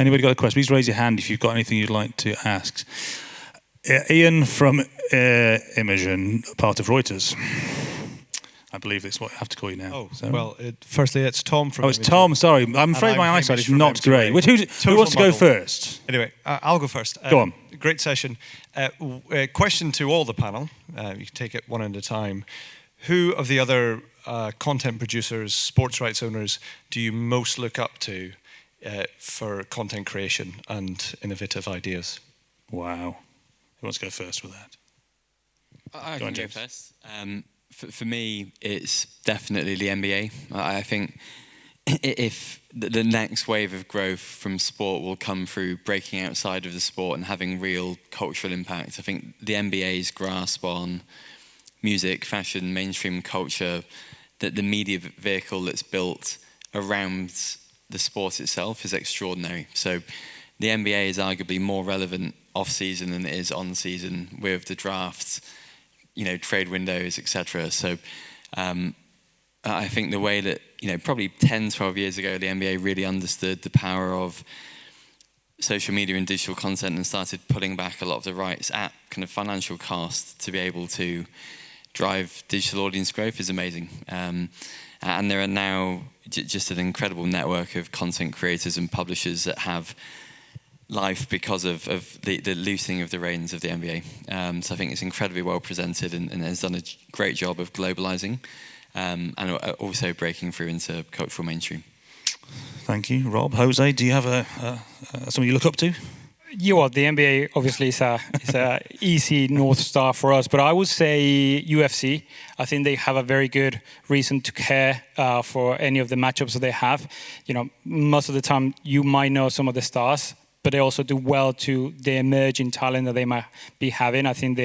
Anybody got a question? Please raise your hand if you've got anything you'd like to ask. Ian from Imogen, part of Reuters. I believe that's what I have to call you now. Firstly, it's Tom from it's Tom, sorry. I'm afraid my eyesight is not great. Who wants to go first? Anyway, I'll go first. Go on. Great session. Question to all the panel. You can take it one at a time. Who of the other content producers, sports rights owners, do you most look up to for content creation and innovative ideas? Wow. Who wants to go first with that? I can go first. For me, it's definitely the NBA. I think if the next wave of growth from sport will come through breaking outside of the sport and having real cultural impact, I think the NBA's grasp on music, fashion, mainstream culture, that the media vehicle that's built around the sport itself is extraordinary. So the NBA is arguably more relevant off-season than it is on-season with the drafts, trade windows, etc. So I think the way that, probably 10, 12 years ago, the NBA really understood the power of social media and digital content and started pulling back a lot of the rights at kind of financial cost to be able to drive digital audience growth is amazing. And there are now just an incredible network of content creators and publishers that have life because of the loosening of the reins of the NBA. So I think it's incredibly well presented and has done a great job of globalizing and also breaking through into cultural mainstream. Thank you. Rob, Jose, do you have something you look up to? The NBA obviously is a easy North Star for us, but I would say UFC. I think they have a very good reason to care for any of the matchups that they have. Most of the time you might know some of the stars, but they also do well to the emerging talent that they might be having. I think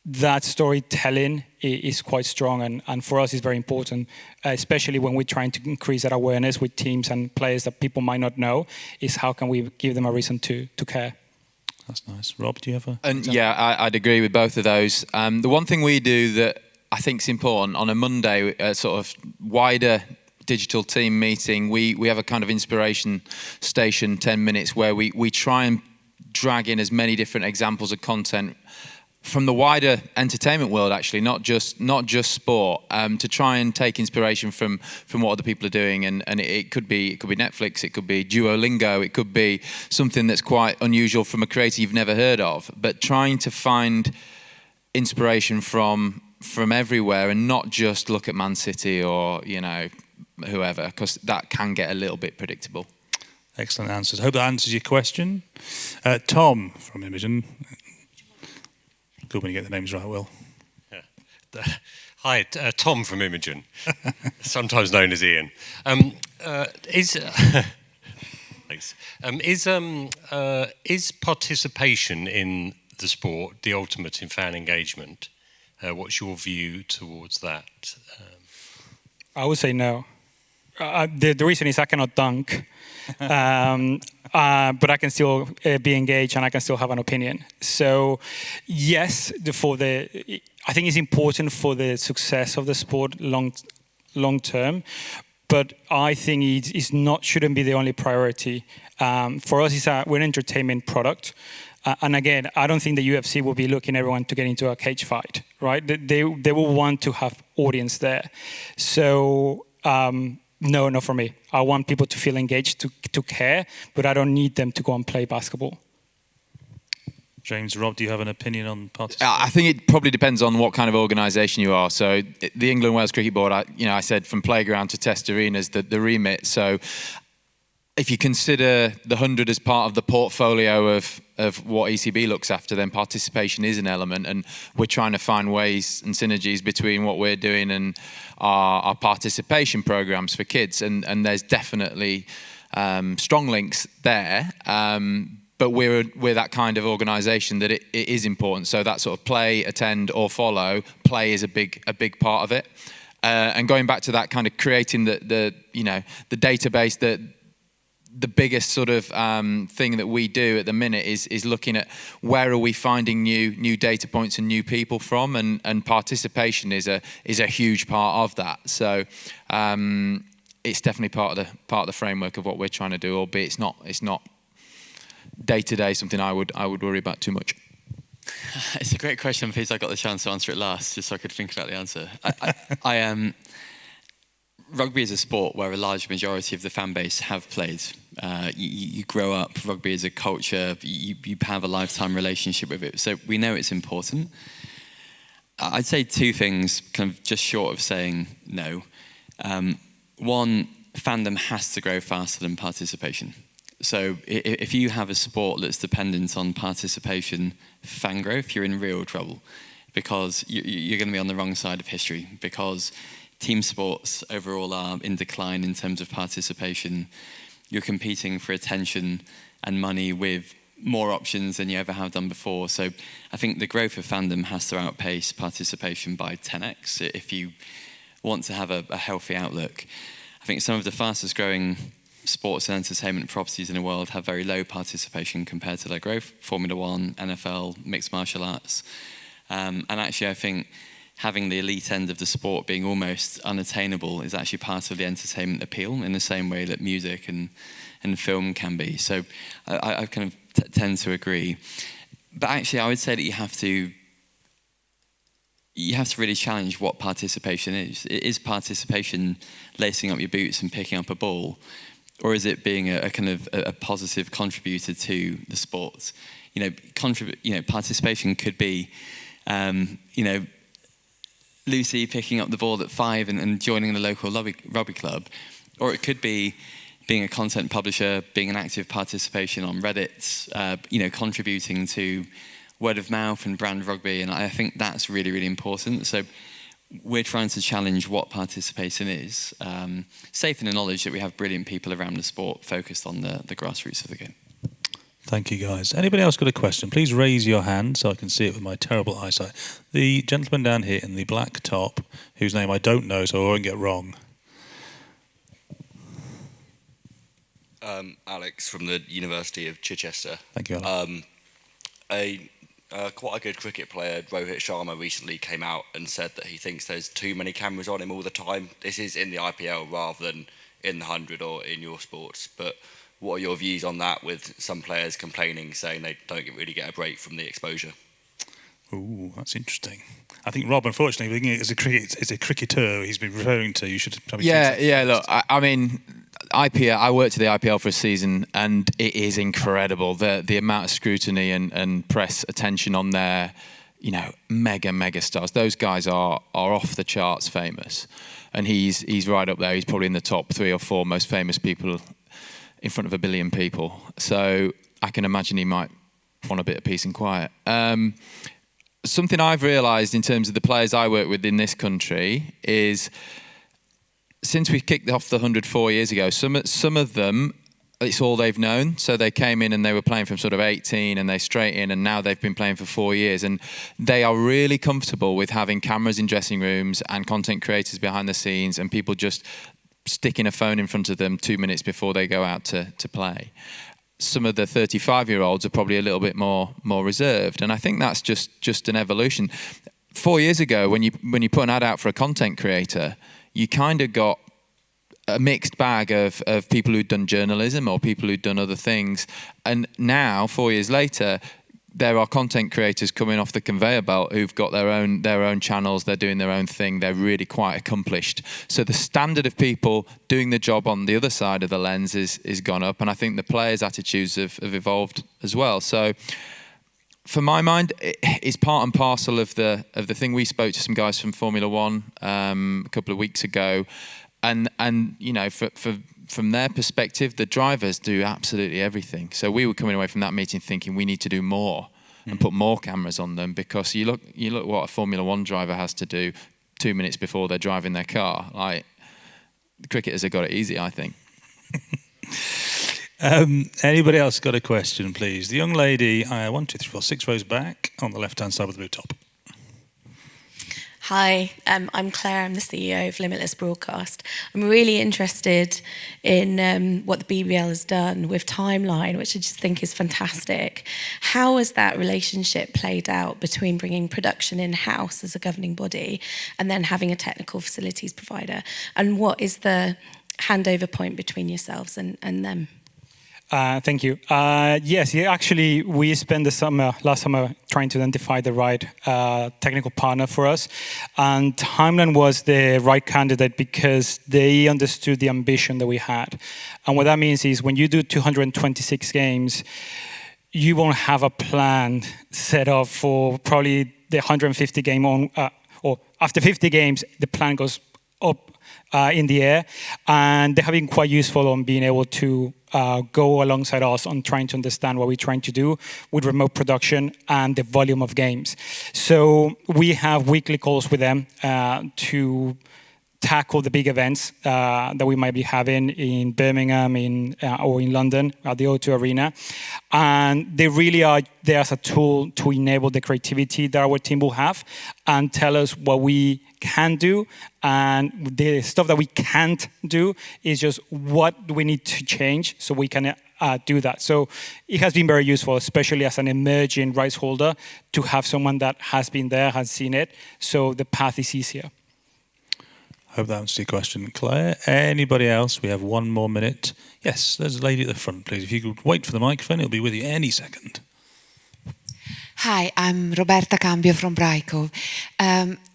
that storytelling is quite strong, and for us is very important, especially when we're trying to increase that awareness with teams and players that people might not know, is how can we give them a reason to care. That's nice. Rob, do you have I'd agree with both of those. The one thing we do that I think is important, on a Monday, sort of wider digital team meeting, we have a kind of inspiration station, 10 minutes, where we try and drag in as many different examples of content from the wider entertainment world, actually, not just sport, to try and take inspiration from what other people are doing, and it could be Netflix, it could be Duolingo, it could be something that's quite unusual from a creator you've never heard of, but trying to find inspiration from everywhere and not just look at Man City or whoever, because that can get a little bit predictable. Excellent answers. Hope that answers your question. Tom from Imogen. Good when you get the names right, Will. Hi, Tom from Imogen, sometimes known as Ian. Is participation in the sport the ultimate in fan engagement? What's your view towards that? I would say no. The reason is I cannot dunk, but I can still be engaged and I can still have an opinion. So yes, I think it's important for the success of the sport long term, but I think it shouldn't be the only priority. For us, we're an entertainment product. And again, I don't think the UFC will be looking everyone to get into a cage fight, right? They will want to have audience there. So no, not for me. I want people to feel engaged, to care, but I don't need them to go and play basketball. James, Rob, do you have an opinion on participation? I think it probably depends on what kind of organisation you are. So the England Wales Cricket Board, I said from playground to test arenas, the remit. So if you consider the 100 as part of the portfolio of what ECB looks after, then participation is an element, and we're trying to find ways and synergies between what we're doing and our participation programs for kids, and there's definitely strong links there. But we're that kind of organisation that it is important. So that sort of play, attend, or follow, play is a big part of it. And going back to that kind of creating the database, the biggest sort of thing that we do at the minute is looking at where are we finding new data points and new people from, and participation is a huge part of that. So it's definitely part of the framework of what we're trying to do, albeit it's not day to day something I would worry about too much. It's a great question. I'm pleased I got the chance to answer it last, just so I could think about the answer. Rugby is a sport where a large majority of the fan base have played. You grow up, rugby is a culture, you have a lifetime relationship with it. So we know it's important. I'd say two things, kind of just short of saying no. One, fandom has to grow faster than participation. So if you have a sport that's dependent on participation, fan growth, you're in real trouble, because you're going to be on the wrong side of history, because team sports overall are in decline in terms of participation. You're competing for attention and money with more options than you ever have done before. So I think the growth of fandom has to outpace participation by 10x if you want to have a healthy outlook. I think some of the fastest growing sports and entertainment properties in the world have very low participation compared to their growth. Formula One, NFL, mixed martial arts. And actually I think having the elite end of the sport being almost unattainable is actually part of the entertainment appeal, in the same way that music and film can be. So I kind of tend to agree. But actually I would say that you have to really challenge what participation is. Is participation lacing up your boots and picking up a ball? Or is it being a kind of a positive contributor to the sport? Participation could be, Lucy picking up the ball at 5 and joining the local rugby club. Or it could be being a content publisher, being an active participation on Reddit, contributing to word of mouth and brand rugby. And I think that's really, really important. So we're trying to challenge what participation is, safe in the knowledge that we have brilliant people around the sport focused on the grassroots of the game. Thank you, guys. Anybody else got a question? Please raise your hand so I can see it with my terrible eyesight. The gentleman down here in the black top, whose name I don't know, so I won't get wrong. Alex from the University of Chichester. Thank you, Alex. Quite a good cricket player, Rohit Sharma, recently came out and said that he thinks there's too many cameras on him all the time. This is in the IPL rather than in the 100 or in your sports. But what are your views on that, with some players complaining, saying they don't really get a break from the exposure? Ooh, that's interesting. I think Rob, unfortunately, it's a cricketer he's been referring to. You should probably... Look, I mean, IPL, I worked at the IPL for a season, and it is incredible the amount of scrutiny and press attention on their, mega stars. Those guys are off the charts famous, and he's right up there. He's probably in the top 3 or 4 most famous people in front of 1 billion people. So I can imagine he might want a bit of peace and quiet. Something I've realised in terms of the players I work with in this country is, since we kicked off the 100 4 years ago, some of them, it's all they've known. So they came in and they were playing from sort of 18 and they straight in, and now they've been playing for 4 years. And they are really comfortable with having cameras in dressing rooms and content creators behind the scenes and people just sticking a phone in front of them 2 minutes before they go out to play. Some of the 35-year-olds are probably a little bit more reserved. And I think that's just an evolution. 4 years ago, when you put an ad out for a content creator, you kind of got a mixed bag of people who'd done journalism or people who'd done other things. And now, 4 years later, there are content creators coming off the conveyor belt who've got their own channels. They're doing their own thing. They're really quite accomplished. So the standard of people doing the job on the other side of the lens is gone up, and I think the players' attitudes have evolved as well. So, for my mind, it's part and parcel of the thing. We spoke to some guys from Formula One a couple of weeks ago, and you know, from their perspective, the drivers do absolutely everything. So we were coming away from that meeting thinking we need to do more and put more cameras on them, because you look what a Formula One driver has to do 2 minutes before they're driving their car. Like, the cricketers have got it easy, I think. Anybody else got a question, please? The young lady, 1, 2, 3, 4, 6 rows back on the left-hand side with the blue top. Hi, I'm Claire. I'm the CEO of Limitless Broadcast. I'm really interested in what the BBL has done with Timeline, which I just think is fantastic. How has that relationship played out between bringing production in-house as a governing body and then having a technical facilities provider? And what is the handover point between yourselves and them? Thank you. Yes, actually, we spent last summer trying to identify the right technical partner for us. And Timeline was the right candidate because they understood the ambition that we had. And what that means is when you do 226 games, you won't have a plan set up for probably the 150 game on, or after 50 games, the plan goes up in the air. And they have been quite useful on being able to go alongside us on trying to understand what we're trying to do with remote production and the volume of games. So we have weekly calls with them to tackle the big events that we might be having in Birmingham or in London at the O2 Arena. And they really are there as a tool to enable the creativity that our team will have and tell us what we can do, and the stuff that we can't do is just what we need to change so we can do that. So it has been very useful, especially as an emerging rights holder, to have someone that has been there, has seen it, so the path is easier. Hope that answers your question, Claire. Anybody else? We have 1 more minute. Yes, there's a lady at the front, please. If you could wait for the microphone, it'll be with you any second. Hi, I'm Roberta Cambio from Braico.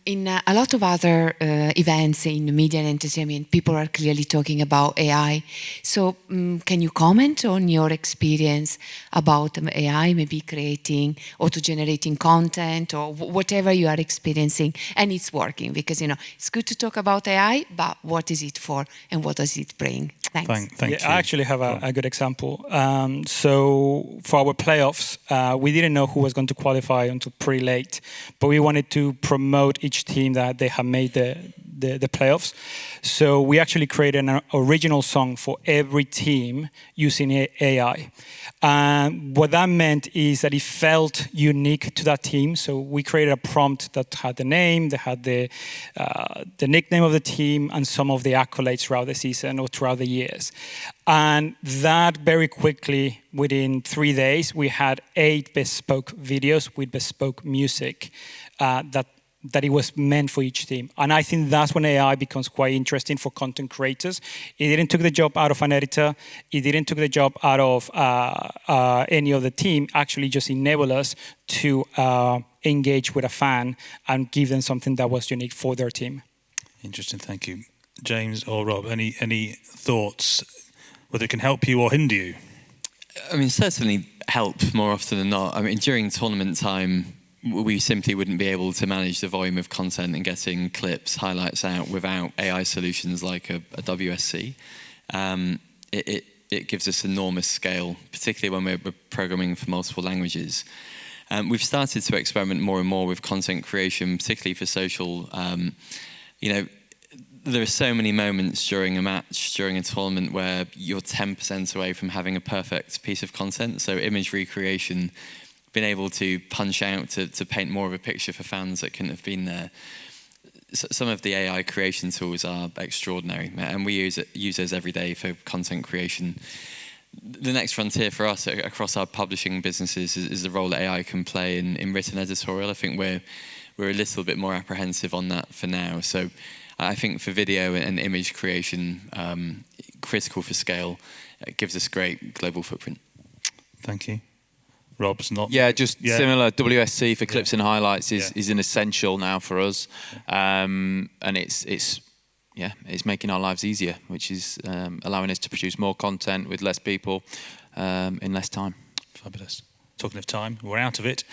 In a lot of other events in media and entertainment, people are clearly talking about AI. So can you comment on your experience about AI, maybe creating, auto-generating content or whatever you are experiencing and it's working? Because, you know, it's good to talk about AI, but what is it for and what does it bring? Thanks. Thank you. I actually have a good example. So for our playoffs, we didn't know who was going to qualify until pretty late, but we wanted to promote each team that they have made the playoffs. So we actually created an original song for every team using AI. And what that meant is that it felt unique to that team. So we created a prompt that had the name, that had the nickname of the team, and some of the accolades throughout the season or throughout the years. And that very quickly, within 3 days, we had 8 bespoke videos with bespoke music that it was meant for each team. And I think that's when AI becomes quite interesting for content creators. It didn't take the job out of an editor. It didn't take the job out of any other team. Actually just enable us to engage with a fan and give them something that was unique for their team. Interesting, thank you. James or Rob, any thoughts, whether it can help you or hinder you? I mean, certainly help more often than not. I mean, during tournament time, we simply wouldn't be able to manage the volume of content and getting clips, highlights out without AI solutions like a WSC. It gives us enormous scale, particularly when we're programming for multiple languages. We've started to experiment more and more with content creation, particularly for social. You know, there are so many moments during a match, during a tournament, where you're 10% away from having a perfect piece of content. So image recreation, being able to punch out to paint more of a picture for fans that couldn't have been there. Some of the AI creation tools are extraordinary, and we use those every day for content creation. The next frontier for us across our publishing businesses is the role that AI can play in written editorial. I think we're a little bit more apprehensive on that for now. So I think for video and image creation, critical for scale, it gives us great global footprint. Thank you. Rob's not. Yeah, just similar. WSC for clips and highlights is an essential now for us, and it's making our lives easier, which is allowing us to produce more content with less people in less time. Fabulous. Talking of time, we're out of it.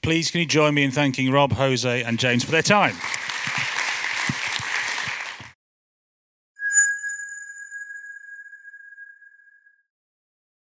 Please, can you join me in thanking Rob, Jose, and James for their time?